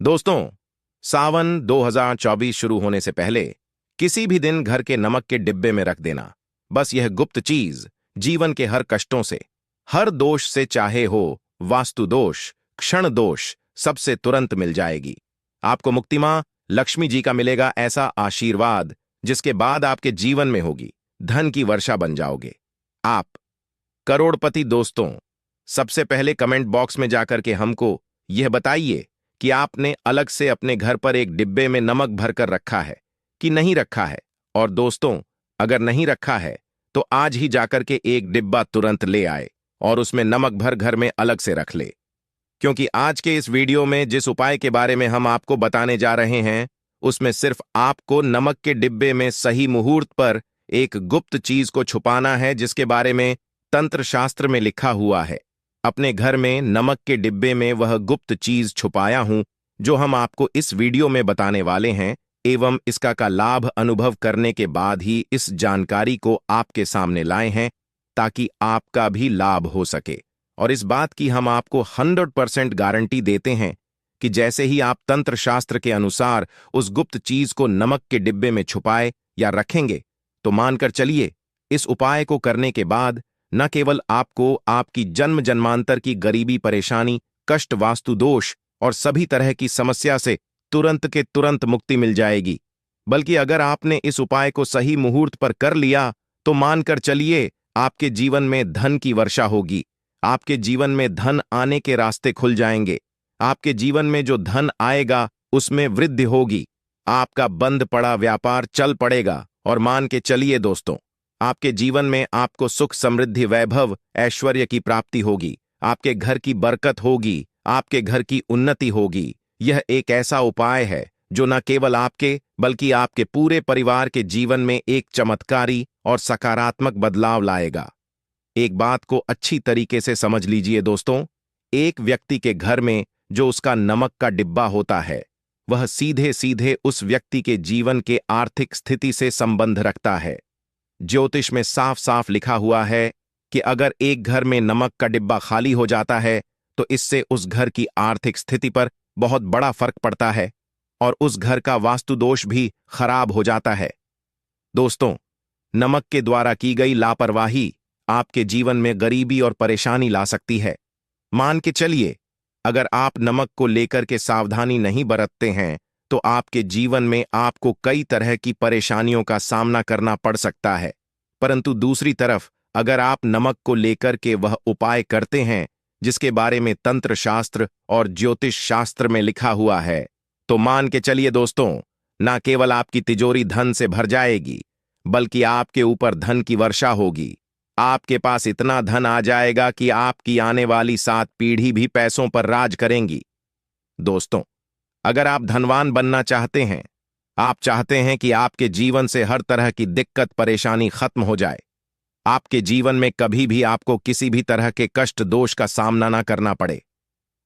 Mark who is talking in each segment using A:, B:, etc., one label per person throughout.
A: दोस्तों, सावन 2024 शुरू होने से पहले किसी भी दिन घर के नमक के डिब्बे में रख देना। बस यह गुप्त चीज जीवन के हर कष्टों से, हर दोष से, चाहे हो वास्तु दोष, क्षण दोष, सबसे तुरंत मिल जाएगी। आपको मुक्ति मां लक्ष्मी जी का मिलेगा ऐसा आशीर्वाद जिसके बाद आपके जीवन में होगी धन की वर्षा, बन जाओगे आप करोड़पति। दोस्तों, सबसे पहले कमेंट बॉक्स में जाकर के हमको यह बताइए कि आपने अलग से अपने घर पर एक डिब्बे में नमक भरकर रखा है कि नहीं रखा है। और दोस्तों, अगर नहीं रखा है तो आज ही जाकर के एक डिब्बा तुरंत ले आए और उसमें नमक भर घर में अलग से रख ले। क्योंकि आज के इस वीडियो में जिस उपाय के बारे में हम आपको बताने जा रहे हैं, उसमें सिर्फ आपको नमक के डिब्बे में सही मुहूर्त पर एक गुप्त चीज को छुपाना है, जिसके बारे में तंत्र शास्त्र में लिखा हुआ है। अपने घर में नमक के डिब्बे में वह गुप्त चीज छुपाया हूं जो हम आपको इस वीडियो में बताने वाले हैं, एवं इसका का लाभ अनुभव करने के बाद ही इस जानकारी को आपके सामने लाए हैं ताकि आपका भी लाभ हो सके। और इस बात की हम आपको 100% गारंटी देते हैं कि जैसे ही आप तंत्र शास्त्र के अनुसार उस गुप्त चीज को नमक के डिब्बे में छुपाए या रखेंगे, तो मानकर चलिए इस उपाय को करने के बाद न केवल आपको आपकी जन्म जन्मांतर की गरीबी, परेशानी, कष्ट, वास्तु दोष और सभी तरह की समस्या से तुरंत के तुरंत मुक्ति मिल जाएगी, बल्कि अगर आपने इस उपाय को सही मुहूर्त पर कर लिया तो मानकर चलिए आपके जीवन में धन की वर्षा होगी। आपके जीवन में धन आने के रास्ते खुल जाएंगे। आपके जीवन में जो धन आएगा उसमें वृद्धि होगी। आपका बंद पड़ा व्यापार चल पड़ेगा। और मान के चलिए दोस्तों, आपके जीवन में आपको सुख, समृद्धि, वैभव, ऐश्वर्य की प्राप्ति होगी। आपके घर की बरकत होगी। आपके घर की उन्नति होगी। यह एक ऐसा उपाय है जो न केवल आपके बल्कि आपके पूरे परिवार के जीवन में एक चमत्कारी और सकारात्मक बदलाव लाएगा। एक बात को अच्छी तरीके से समझ लीजिए दोस्तों, एक व्यक्ति के घर में जो उसका नमक का डिब्बा होता है, वह सीधे सीधे उस व्यक्ति के जीवन के आर्थिक स्थिति से संबंध रखता है। ज्योतिष में साफ साफ लिखा हुआ है कि अगर एक घर में नमक का डिब्बा खाली हो जाता है तो इससे उस घर की आर्थिक स्थिति पर बहुत बड़ा फर्क पड़ता है और उस घर का वास्तु दोष भी खराब हो जाता है। दोस्तों, नमक के द्वारा की गई लापरवाही आपके जीवन में गरीबी और परेशानी ला सकती है। मान के चलिए, अगर आप नमक को लेकर के सावधानी नहीं बरतते हैं तो आपके जीवन में आपको कई तरह की परेशानियों का सामना करना पड़ सकता है। परंतु दूसरी तरफ अगर आप नमक को लेकर के वह उपाय करते हैं जिसके बारे में तंत्र शास्त्र और ज्योतिष शास्त्र में लिखा हुआ है, तो मान के चलिए दोस्तों, न केवल आपकी तिजोरी धन से भर जाएगी बल्कि आपके ऊपर धन की वर्षा होगी। आपके पास इतना धन आ जाएगा कि आपकी आने वाली 7 पीढ़ी भी पैसों पर राज करेंगी। दोस्तों, अगर आप धनवान बनना चाहते हैं, आप चाहते हैं कि आपके जीवन से हर तरह की दिक्कत, परेशानी खत्म हो जाए, आपके जीवन में कभी भी आपको किसी भी तरह के कष्ट, दोष का सामना ना करना पड़े,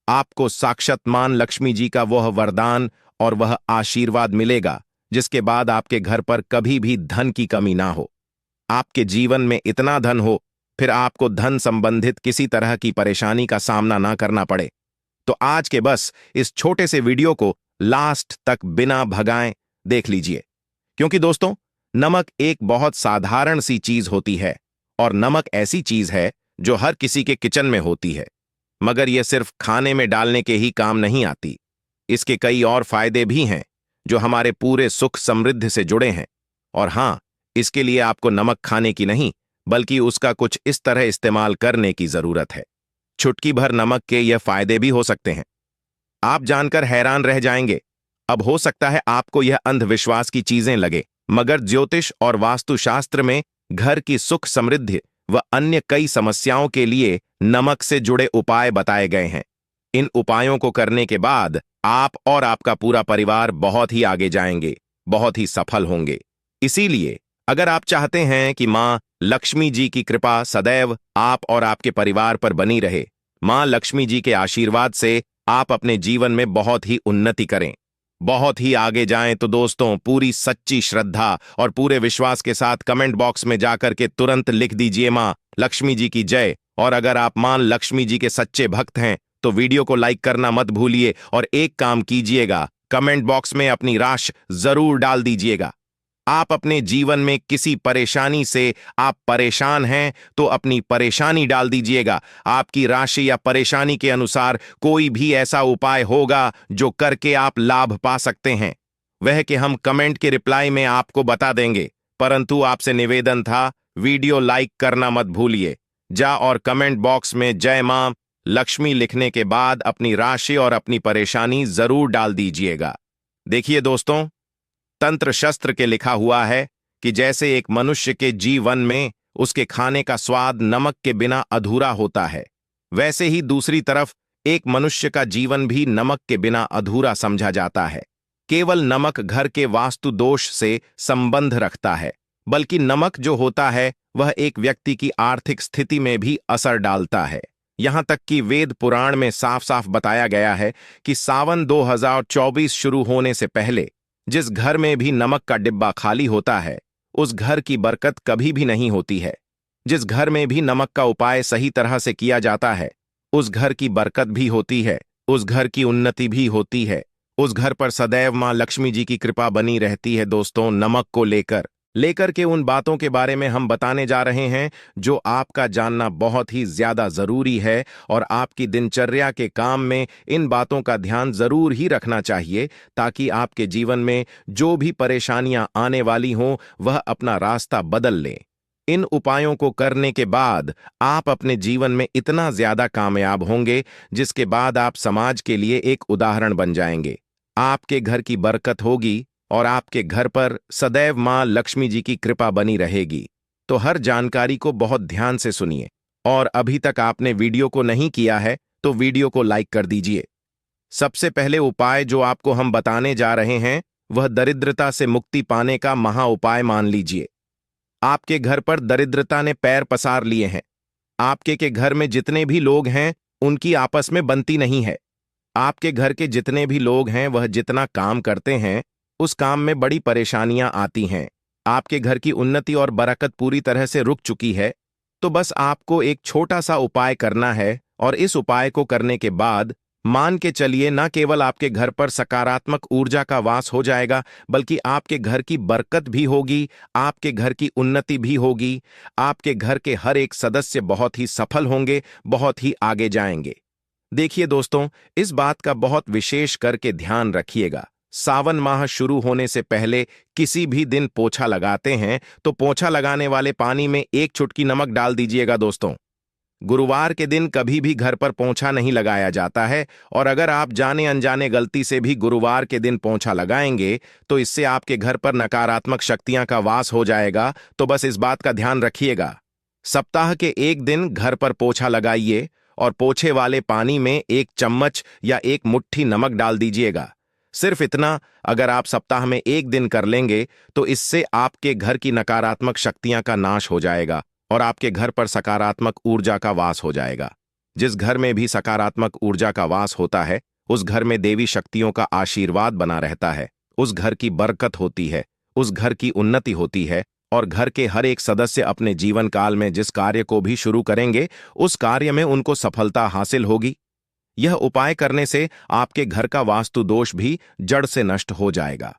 A: आपको साक्षात मां लक्ष्मी जी का वह वरदान और वह आशीर्वाद मिलेगा जिसके बाद आपके घर पर कभी भी धन की कमी ना हो, आपके जीवन में इतना धन हो, फिर आपको धन संबंधित किसी तरह की परेशानी का सामना ना करना पड़े। तो आज के बस इस छोटे से वीडियो को लास्ट तक बिना भगाएं देख लीजिए, क्योंकि दोस्तों, नमक एक बहुत साधारण सी चीज होती है और नमक ऐसी चीज है जो हर किसी के किचन में होती है, मगर यह सिर्फ खाने में डालने के ही काम नहीं आती। इसके कई और फायदे भी हैं जो हमारे पूरे सुख समृद्धि से जुड़े हैं। और हां, इसके लिए आपको नमक खाने की नहीं बल्कि उसका कुछ इस तरह इस्तेमाल करने की जरूरत है। चुटकी भर नमक के यह फायदे भी हो सकते हैं। आप जानकर हैरान रह जाएंगे। अब हो सकता है आपको यह अंधविश्वास की चीजें लगे, मगर ज्योतिष और वास्तुशास्त्र में घर की सुख, समृद्धि व अन्य कई समस्याओं के लिए नमक से जुड़े उपाय बताए गए हैं। इन उपायों को करने के बाद आप और आपका पूरा परिवार बहुत ही आगे जाएंगे, बहुत ही सफल होंगे। इसीलिए अगर आप चाहते हैं कि मां लक्ष्मी जी की कृपा सदैव आप और आपके परिवार पर बनी रहे, मां लक्ष्मी जी के आशीर्वाद से आप अपने जीवन में बहुत ही उन्नति करें, बहुत ही आगे जाएं, तो दोस्तों, पूरी सच्ची श्रद्धा और पूरे विश्वास के साथ कमेंट बॉक्स में जाकर के तुरंत लिख दीजिए मां लक्ष्मी जी की जय। और अगर आप मां लक्ष्मी जी के सच्चे भक्त हैं तो वीडियो को लाइक करना मत भूलिए और एक काम कीजिएगा, कमेंट बॉक्स में अपनी राशि जरूर डाल दीजिएगा। आप अपने जीवन में किसी परेशानी से आप परेशान हैं तो अपनी परेशानी डाल दीजिएगा। आपकी राशि या परेशानी के अनुसार कोई भी ऐसा उपाय होगा जो करके आप लाभ पा सकते हैं, वह कि हम कमेंट के रिप्लाई में आपको बता देंगे। परंतु आपसे निवेदन था, वीडियो लाइक करना मत भूलिए। जा और कमेंट बॉक्स में जय मां लक्ष्मी लिखने के बाद अपनी राशि और अपनी परेशानी जरूर डाल दीजिएगा। देखिए दोस्तों, तंत्र शस्त्र के लिखा हुआ है कि जैसे एक मनुष्य के जीवन में उसके खाने का स्वाद नमक के बिना अधूरा होता है, वैसे ही दूसरी तरफ एक मनुष्य का जीवन भी नमक के बिना अधूरा समझा जाता है। केवल नमक घर के वास्तु दोष से संबंध रखता है, बल्कि नमक जो होता है वह एक व्यक्ति की आर्थिक स्थिति में भी असर डालता है। यहां तक कि वेद पुराण में साफ साफ बताया गया है कि सावन 2024 शुरू होने से पहले जिस घर में भी नमक का डिब्बा खाली होता है, उस घर की बरकत कभी भी नहीं होती है। जिस घर में भी नमक का उपाय सही तरह से किया जाता है, उस घर की बरकत भी होती है, उस घर की उन्नति भी होती है, उस घर पर सदैव मां लक्ष्मी जी की कृपा बनी रहती है। दोस्तों, नमक को लेकर के उन बातों के बारे में हम बताने जा रहे हैं जो आपका जानना बहुत ही ज्यादा जरूरी है, और आपकी दिनचर्या के काम में इन बातों का ध्यान जरूर ही रखना चाहिए, ताकि आपके जीवन में जो भी परेशानियां आने वाली हों वह अपना रास्ता बदल लें। इन उपायों को करने के बाद आप अपने जीवन में इतना ज्यादा कामयाब होंगे जिसके बाद आप समाज के लिए एक उदाहरण बन जाएंगे। आपके घर की बरकत होगी और आपके घर पर सदैव मां लक्ष्मी जी की कृपा बनी रहेगी। तो हर जानकारी को बहुत ध्यान से सुनिए, और अभी तक आपने वीडियो को नहीं किया है तो वीडियो को लाइक कर दीजिए। सबसे पहले उपाय जो आपको हम बताने जा रहे हैं वह दरिद्रता से मुक्ति पाने का महा उपाय मान लीजिए। आपके घर पर दरिद्रता ने पैर पसार लिए हैं। आपके के घर में जितने भी लोग हैं उनकी आपस में बनती नहीं है। आपके घर के जितने भी लोग हैं वह जितना काम करते हैं उस काम में बड़ी परेशानियां आती हैं। आपके घर की उन्नति और बरकत पूरी तरह से रुक चुकी है। तो बस आपको एक छोटा सा उपाय करना है, और इस उपाय को करने के बाद मान के चलिए न केवल आपके घर पर सकारात्मक ऊर्जा का वास हो जाएगा, बल्कि आपके घर की बरकत भी होगी, आपके घर की उन्नति भी होगी। आपके घर के हर एक सदस्य बहुत ही सफल होंगे, बहुत ही आगे जाएंगे। देखिए दोस्तों, इस बात का बहुत विशेष करके ध्यान रखिएगा। सावन माह शुरू होने से पहले किसी भी दिन पोछा लगाते हैं तो पोछा लगाने वाले पानी में एक चुटकी नमक डाल दीजिएगा। दोस्तों, गुरुवार के दिन कभी भी घर पर पोछा नहीं लगाया जाता है, और अगर आप जाने अनजाने गलती से भी गुरुवार के दिन पोछा लगाएंगे तो इससे आपके घर पर नकारात्मक शक्तियां का वास हो जाएगा। तो बस इस बात का ध्यान रखिएगा। सप्ताह के एक दिन घर पर पोछा लगाइए और पोछे वाले पानी में एक चम्मच या एक मुट्ठी नमक डाल दीजिएगा। सिर्फ इतना अगर आप सप्ताह में एक दिन कर लेंगे तो इससे आपके घर की नकारात्मक शक्तियां का नाश हो जाएगा और आपके घर पर सकारात्मक ऊर्जा का वास हो जाएगा। जिस घर में भी सकारात्मक ऊर्जा का वास होता है उस घर में देवी शक्तियों का आशीर्वाद बना रहता है, उस घर की बरकत होती है, उस घर की उन्नति होती है, और घर के हर एक सदस्य अपने जीवन काल में जिस कार्य को भी शुरू करेंगे उस कार्य में उनको सफलता हासिल होगी। यह उपाय करने से आपके घर का वास्तु दोष भी जड़ से नष्ट हो जाएगा।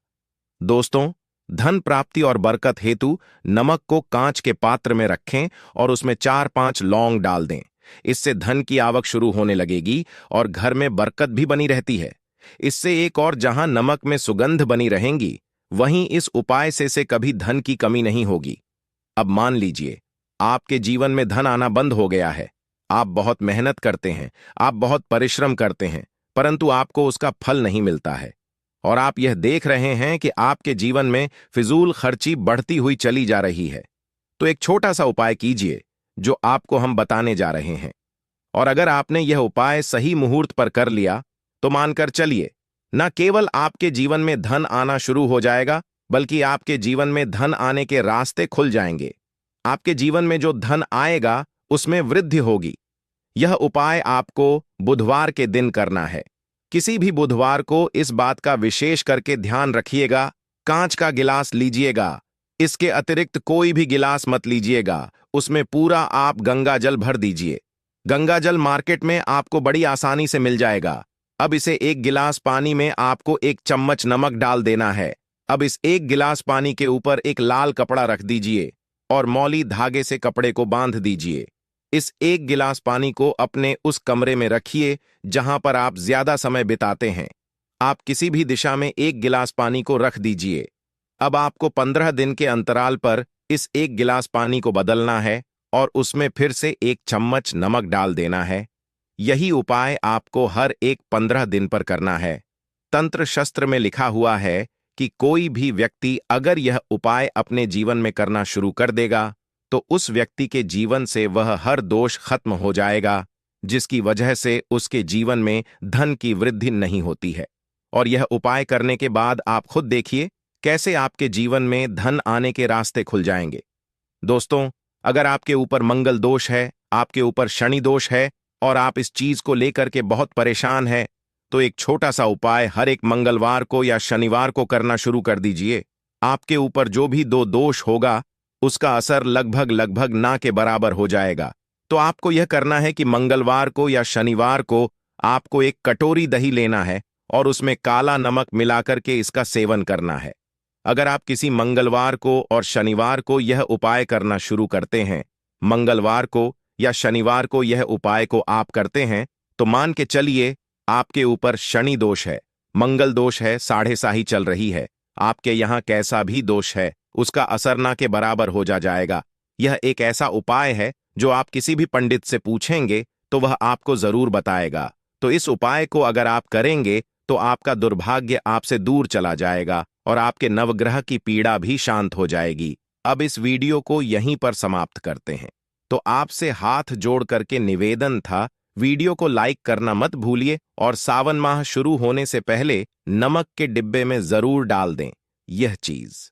A: दोस्तों, धन प्राप्ति और बरकत हेतु नमक को कांच के पात्र में रखें और उसमें 4-5 लौंग डाल दें। इससे धन की आवक शुरू होने लगेगी और घर में बरकत भी बनी रहती है। इससे एक और, जहां नमक में सुगंध बनी रहेंगी वहीं इस उपाय से कभी धन की कमी नहीं होगी। अब मान लीजिए आपके जीवन में धन आना बंद हो गया है। आप बहुत मेहनत करते हैं, आप बहुत परिश्रम करते हैं, परंतु आपको उसका फल नहीं मिलता है, और आप यह देख रहे हैं कि आपके जीवन में फिजूल खर्ची बढ़ती हुई चली जा रही है। तो एक छोटा सा उपाय कीजिए जो आपको हम बताने जा रहे हैं, और अगर आपने यह उपाय सही मुहूर्त पर कर लिया तो मानकर चलिए न केवल आपके जीवन में धन आना शुरू हो जाएगा, बल्कि आपके जीवन में धन आने के रास्ते खुल जाएंगे। आपके जीवन में जो धन आएगा उसमें वृद्धि होगी। यह उपाय आपको बुधवार के दिन करना है। किसी भी बुधवार को इस बात का विशेष करके ध्यान रखिएगा, कांच का गिलास लीजिएगा। इसके अतिरिक्त कोई भी गिलास मत लीजिएगा, उसमें पूरा आप गंगा जल भर दीजिए। गंगाजल मार्केट में आपको बड़ी आसानी से मिल जाएगा। अब इसे एक गिलास पानी में आपको 1 चम्मच नमक डाल देना है। अब इस 1 गिलास पानी के ऊपर एक लाल कपड़ा रख दीजिए और मौली धागे से कपड़े को बांध दीजिए। इस 1 गिलास पानी को अपने उस कमरे में रखिए जहां पर आप ज्यादा समय बिताते हैं। आप किसी भी दिशा में 1 गिलास पानी को रख दीजिए। अब आपको 15 दिन के अंतराल पर इस 1 गिलास पानी को बदलना है और उसमें फिर से 1 चम्मच नमक डाल देना है। यही उपाय आपको हर 15 दिन पर करना है। तंत्र शस्त्र में लिखा हुआ है कि कोई भी व्यक्ति अगर यह उपाय अपने जीवन में करना शुरू कर देगा तो उस व्यक्ति के जीवन से वह हर दोष खत्म हो जाएगा, जिसकी वजह से उसके जीवन में धन की वृद्धि नहीं होती है। और यह उपाय करने के बाद आप खुद देखिए कैसे आपके जीवन में धन आने के रास्ते खुल जाएंगे। दोस्तों, अगर आपके ऊपर मंगल दोष है, आपके ऊपर शनि दोष है और आप इस चीज को लेकर के बहुत परेशान हैं, तो एक छोटा सा उपाय हर एक मंगलवार को या शनिवार को करना शुरू कर दीजिए। आपके ऊपर जो भी 2 दोष होगा उसका असर लगभग ना के बराबर हो जाएगा। तो आपको यह करना है कि मंगलवार को या शनिवार को आपको एक कटोरी दही लेना है और उसमें काला नमक मिलाकर के इसका सेवन करना है। अगर आप किसी मंगलवार को और शनिवार को यह उपाय करना शुरू करते हैं, मंगलवार को या शनिवार को यह उपाय को आप करते हैं, तो मान के चलिए आपके ऊपर शनि दोष है, मंगल दोष है, साढ़े साही चल रही है, आपके यहाँ कैसा भी दोष है उसका असर ना के बराबर हो जाएगा। यह एक ऐसा उपाय है जो आप किसी भी पंडित से पूछेंगे तो वह आपको जरूर बताएगा। तो इस उपाय को अगर आप करेंगे तो आपका दुर्भाग्य आपसे दूर चला जाएगा और आपके नवग्रह की पीड़ा भी शांत हो जाएगी। अब इस वीडियो को यहीं पर समाप्त करते हैं। तो आपसे हाथ जोड़ करके निवेदन था, वीडियो को लाइक करना मत भूलिए और सावन माह शुरू होने से पहले नमक के डिब्बे में जरूर डाल दें यह चीज।